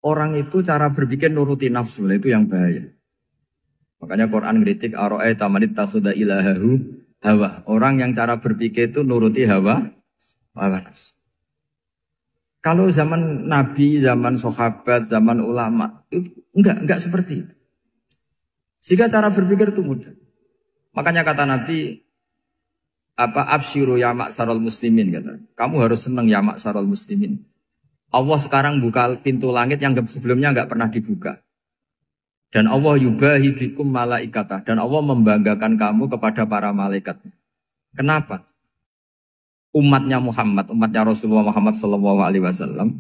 orang itu cara berpikir nuruti nafsu, itu yang bahaya. Makanya Quran ngeritik ara'aita man ittakhadha ilahahu hawa. Orang yang cara berpikir itu nuruti hawa nafsu. Kalau zaman Nabi, zaman sahabat, zaman ulama, itu enggak seperti itu. Sehingga cara berpikir itu mudah. Makanya kata Nabi, absyiru ya ma'syaral muslimin, kata. Kamu harus senang ya ma'syaral muslimin. Allah sekarang buka pintu langit yang sebelumnya enggak pernah dibuka. Dan Allah yubahi bikum malaikatah. Dan Allah membanggakan kamu kepada para malaikatnya. Kenapa? Umatnya Muhammad, umatnya Rasulullah Muhammad SAW,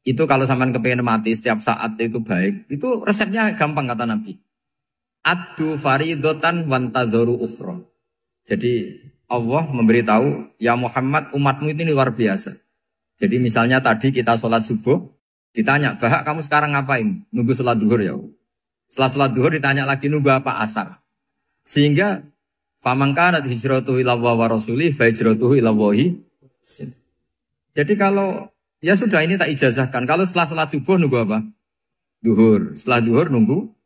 itu kalau sampean kepengen mati setiap saat itu baik, itu resepnya gampang kata Nabi. Addu faridotan wantadzoru ukhra. Jadi Allah memberitahu, ya Muhammad, umatmu ini luar biasa. Jadi misalnya tadi kita sholat subuh, ditanya, Bahak kamu sekarang ngapain? Nunggu sholat duhur ya. Setelah sholat duhur ditanya lagi nunggu apa asar. Sehingga faman kanat hijratuhu ila Allah wa rasulih fa hijratuhu ila Allah. Jadi kalau ya sudah ini tak ijazahkan. Kalau setelah sholat subuh nunggu apa? Duhur. Setelah duhur nunggu.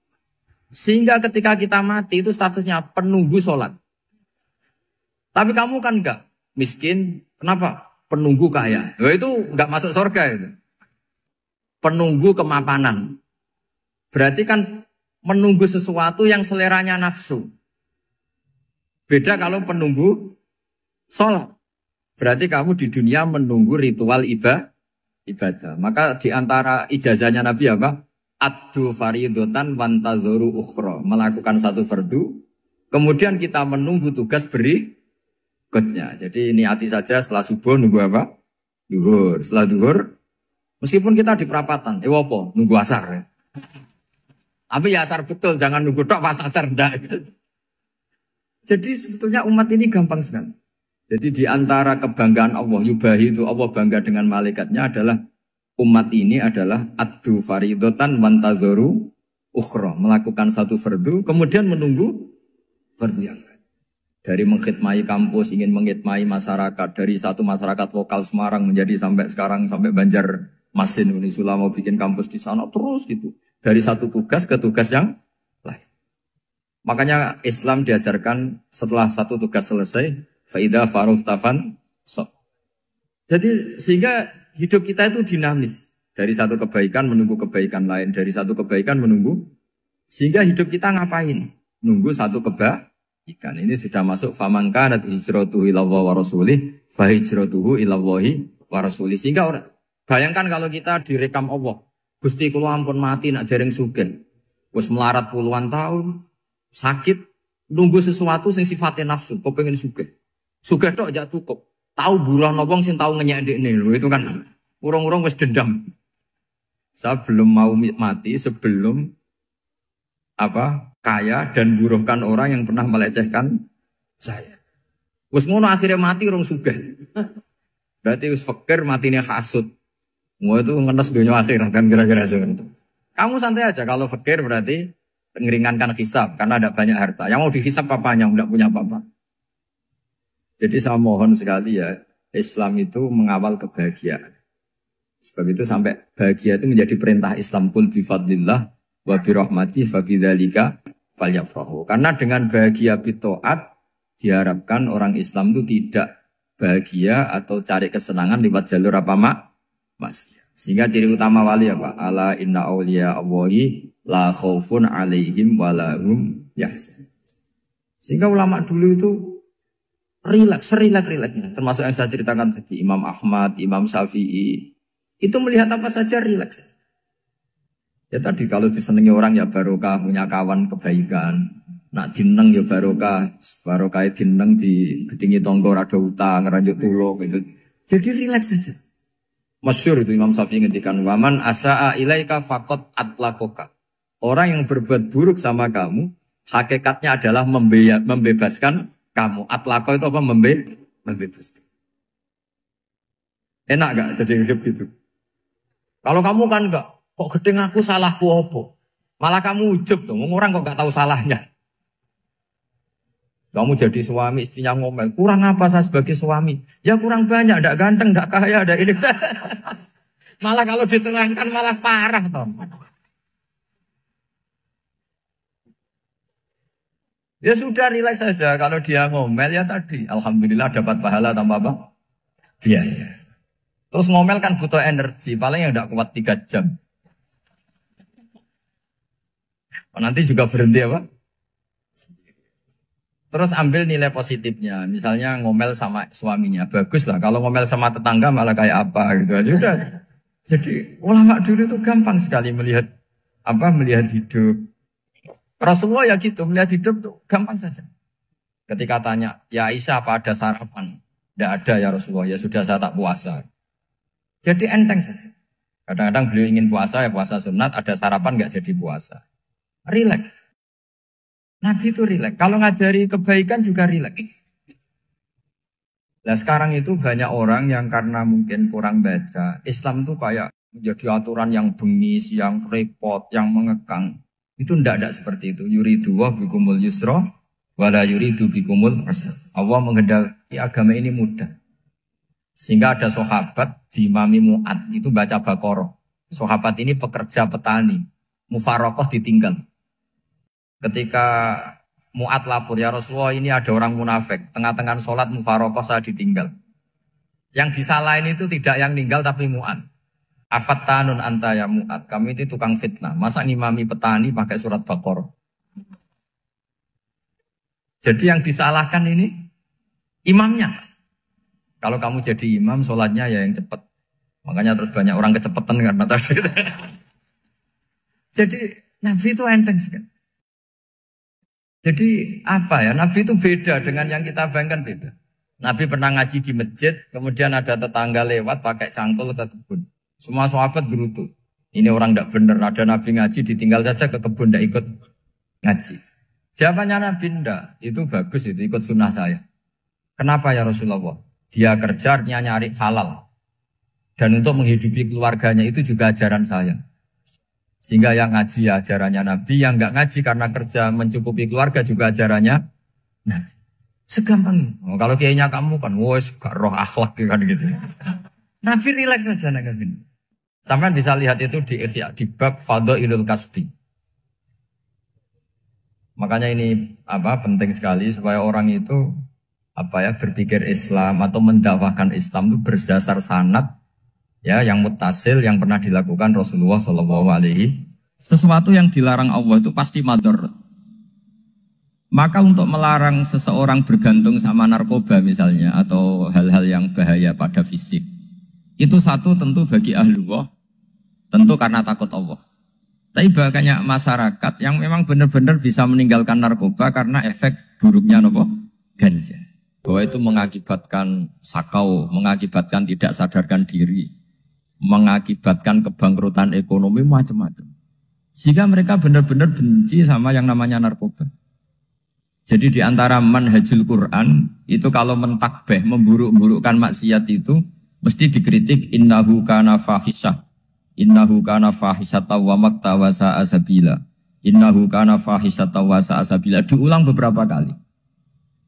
Sehingga ketika kita mati itu statusnya penunggu sholat. Tapi kamu kan enggak miskin. Kenapa? Penunggu kaya. Ya itu enggak masuk surga itu. Penunggu kemapanan. Berarti kan menunggu sesuatu yang seleranya nafsu. Beda kalau penunggu sholat. Berarti kamu di dunia menunggu ritual ibadah. Maka di antara ijazahnya Nabi apa? Addu faridotan wantadzoru ukhra. Melakukan satu fardu. Kemudian kita menunggu tugas berikutnya. Jadi niati saja setelah subuh nunggu apa? Duhur. Setelah duhur, meskipun kita di perapatan. Apa? Nunggu asar ya. Tapi ya asar betul, jangan nunggu tok pas asar ndak. Jadi sebetulnya umat ini gampang sekali. Jadi di antara kebanggaan Allah, yubahi itu Allah bangga dengan malaikatnya adalah umat ini adalah addu faridotan wantadzoru ukhra. Melakukan satu fardu, kemudian menunggu fardu yang lain. Dari mengkhidmati kampus, ingin mengkhidmati masyarakat. Dari satu masyarakat lokal Semarang menjadi sampai sekarang, sampai Banjarmasin. Unisula mau bikin kampus di sana, terus gitu. Dari satu tugas ke tugas yang lain. Makanya Islam diajarkan setelah satu tugas selesai, faida faruhtafan so. Jadi sehingga hidup kita itu dinamis. Dari satu kebaikan menunggu kebaikan lain, dari satu kebaikan menunggu. Sehingga hidup kita ngapain? Nunggu satu kebaikan. Ini sudah masuk faman kanat hijratuhu ila Allah wa rasulih, fa hijratuhu ila Allah wa rasulih. Sehingga bayangkan kalau kita direkam Allah. Gusti kula ampun mati nak dereng sugih. Wis melarat puluhan tahun, sakit, nunggu sesuatu sing sifatnya nafsu, kepengin sugih. Sugih tok aja cukup. Tahu buruh wong sing tahu ngenyek ndekne lho, itu kan urung-urung wis dendam. Saya belum mau mati sebelum kaya dan buruhkan orang yang pernah melecehkan saya. Wis ngono akhirnya mati urung sugih. Berarti wis fakir matine hasud. Mau itu ngenes dunia akhirat kan kira-kira seperti itu. Kamu santai aja kalau fakir berarti meringankan hisab karena ada banyak harta. Yang mau dihisab papanya enggak punya apa-apa. Jadi saya mohon sekali ya, Islam itu mengawal kebahagiaan. Sebab itu sampai bahagia itu menjadi perintah Islam, qul bi fadlillah wa bi rahmatihi fa bidzalika falyafrahu. Karena dengan bahagia bi taat diharapkan orang Islam itu tidak bahagia atau cari kesenangan lewat jalur sehingga ciri utama wali apa? Ala inna awliya Allahi la khaufun alaihim walahum yahzanun. Sehingga ulama dulu itu rileks-rileksnya. Termasuk yang saya ceritakan tadi, Imam Ahmad, Imam Syafi'i. Itu melihat apa saja rileks. Ya tadi kalau disenangi orang ya barokah, punya kawan kebaikan. Nak dineng ya barokah dineng di gedingi tonggo rada utang, ranjuk tulung gitu. Jadi rileks saja. Masyhur itu Imam Syafi'i ngendikan waman asaa ilaika faqat atlakoka. Orang yang berbuat buruk sama kamu, hakikatnya adalah membebaskan kamu. Atlako itu apa? Membebaskan. Enak gak jadi hidup gitu? Kalau kamu kan enggak, kok gedeng aku salahku apa? Malah kamu ujub tuh, orang kok gak tahu salahnya. Kamu jadi suami, istrinya ngomel, kurang apa saya sebagai suami? Ya kurang banyak, enggak ganteng, enggak kaya, enggak ini. Malah kalau diterangkan malah parah toh. Ya sudah rileks saja. Kalau dia ngomel ya tadi. Alhamdulillah dapat pahala tanpa apa? Biaya. Terus ngomel kan butuh energi. Paling yang tidak kuat 3 jam. Nanti juga berhenti apa? Terus ambil nilai positifnya. Misalnya ngomel sama suaminya. Bagus lah. Kalau ngomel sama tetangga malah kayak apa gitu aja. Udah. Jadi ulama dulu itu gampang sekali melihat hidup. Rasulullah ya gitu, melihat hidup tuh gampang saja. Ketika tanya, ya Aisyah apa ada sarapan? Tidak ada ya Rasulullah, ya sudah saya tak puasa. Jadi enteng saja. Kadang-kadang beliau ingin puasa, ya puasa sunat, ada sarapan nggak jadi puasa. Rileks. Nabi itu rileks. Kalau ngajari kebaikan juga rileks. Nah sekarang itu banyak orang yang karena mungkin kurang baca, Islam tuh kayak menjadi aturan yang bengis, yang repot, yang mengekang. Itu tidak seperti itu. Yuridu wa bikumul yusra wala yuridu bikumul usra. Allah menghendaki agama ini mudah. Sehingga ada sahabat di Imami Mu'ad itu baca Baqarah. Sahabat ini pekerja petani. Mufarokoh ditinggal. Ketika Mu'ad lapor, ya Rasulullah ini ada orang munafik. Tengah-tengah sholat mufarokoh saya ditinggal. Yang disalahin itu tidak yang tinggal tapi Mu'ad. Afattanun anta ya Mu'ad. Kami itu tukang fitnah. Masa ngimami petani pakai surat Baqarah? Jadi yang disalahkan ini imamnya. Kalau kamu jadi imam, sholatnya ya yang cepat. Makanya terus banyak orang kecepatan karena tadi. Jadi Nabi itu enteng sekali. Jadi apa ya? Nabi itu beda dengan yang kita bayangkan beda. Nabi pernah ngaji di masjid, kemudian ada tetangga lewat pakai cangkul ke kebun. Semua sahabat gerutu. Ini orang tidak benar. Ada Nabi ngaji ditinggal saja ke kebun tidak ikut ngaji. Jawabannya Nabi tidak. Itu bagus itu ikut sunnah saya. Kenapa ya Rasulullah? Dia kerjanya nyari halal. Dan untuk menghidupi keluarganya itu juga ajaran saya. Sehingga yang ngaji ya ajarannya Nabi. Yang enggak ngaji karena kerja mencukupi keluarga juga ajarannya Nabi. Segampang ini. Oh, kalau kayaknya kamu kan, wes gak roh akhlak kan gitu. Nabi rileks saja Nabi. Sampai bisa lihat itu di bab Fadhailul Kasbi. Makanya ini penting sekali supaya orang itu berpikir Islam atau mendakwakan Islam itu berdasar sanad ya yang muttasil yang pernah dilakukan Rasulullah SAW. Sesuatu yang dilarang Allah itu pasti madharat. Maka untuk melarang seseorang bergantung sama narkoba misalnya atau hal-hal yang bahaya pada fisik, itu satu tentu bagi ahlullah, tentu karena takut Allah. Tapi banyak masyarakat yang memang benar-benar bisa meninggalkan narkoba karena efek buruknya ganja. Bahwa itu mengakibatkan sakau, mengakibatkan tidak sadarkan diri, mengakibatkan kebangkrutan ekonomi macam-macam. Sehingga mereka benar-benar benci sama yang namanya narkoba. Jadi di antara manhajul Quran itu kalau mentakbih, memburuk-burukkan maksiat itu mesti dikritik innahu kana fahisyah. Innahu kana fahisyata wa makta wa sa'a sabila. Innahu kana fahisyata wa sa'a sabila. Diulang beberapa kali.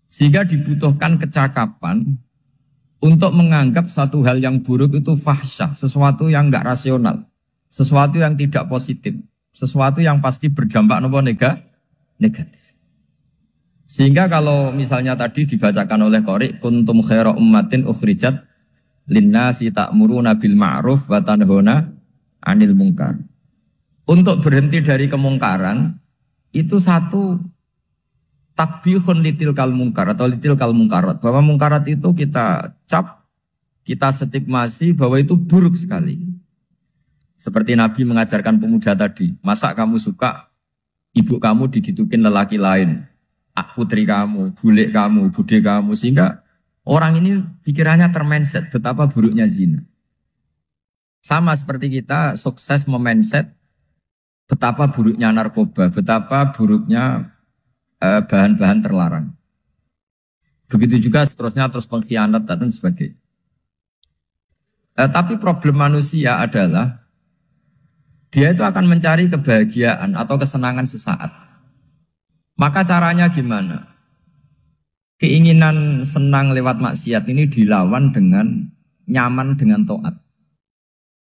Sehingga dibutuhkan kecakapan untuk menganggap satu hal yang buruk itu fahisyah, sesuatu yang enggak rasional, sesuatu yang tidak positif, sesuatu yang pasti berdampak negatif. Sehingga kalau misalnya tadi dibacakan oleh Qori, kuntum khaira ummatin ukhrijat linnasi ta'muruna bil ma'ruf wa tanhauna 'anil munkar. Untuk berhenti dari kemungkaran itu satu takbihun litil kal munkar atau litil kal munkarat. Bahwa munkarat itu kita cap, kita stigmasi bahwa itu buruk sekali. Seperti Nabi mengajarkan pemuda tadi, masa kamu suka ibu kamu digitukin lelaki lain, putri kamu, bule kamu, bude kamu, sehingga orang ini pikirannya termindset betapa buruknya zina. Sama seperti kita sukses memindset betapa buruknya narkoba, betapa buruknya bahan-bahan terlarang. Begitu juga seterusnya terus pengkhianat dan sebagainya. Tapi problem manusia adalah dia itu akan mencari kebahagiaan atau kesenangan sesaat. Maka caranya gimana? Keinginan senang lewat maksiat ini dilawan dengan nyaman dengan taat.